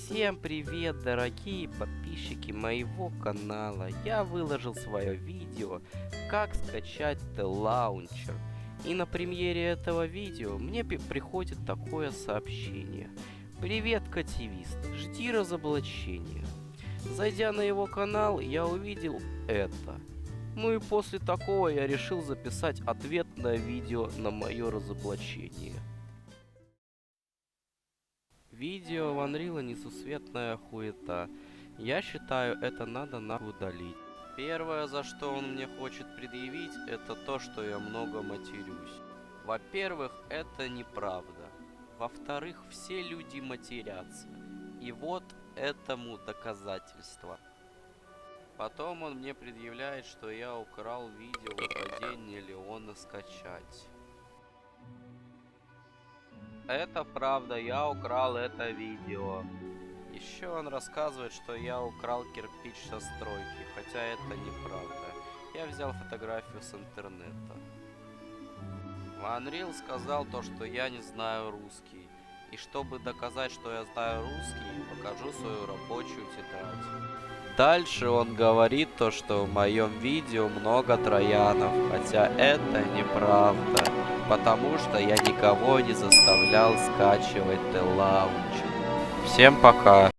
Всем привет, дорогие подписчики моего канала. Я выложил свое видео, как скачать T-Launcher. И на премьере этого видео мне приходит такое сообщение. Привет, кативист, жди разоблачения. Зайдя на его канал, я увидел это. Ну и после такого я решил записать ответное видео на мое разоблачение. Видео в Unreal несусветная хуета. Я считаю, это надо нахуй удалить. Первое, за что он мне хочет предъявить, это то, что я много матерюсь. Во-первых, это неправда. Во-вторых, все люди матерятся. И вот этому доказательство. Потом он мне предъявляет, что я украл видео выпадения Леона скачать. Это правда, я украл это видео. Еще он рассказывает, что я украл кирпич со стройки, хотя это неправда. Я взял фотографию с интернета. Unreal сказал то, что я не знаю русский. И чтобы доказать, что я знаю русский, покажу свою рабочую тетрадь. Дальше он говорит то, что в моем видео много троянов, хотя это неправда. Потому что я никого не заставлял скачивать T-Launcher. Всем пока.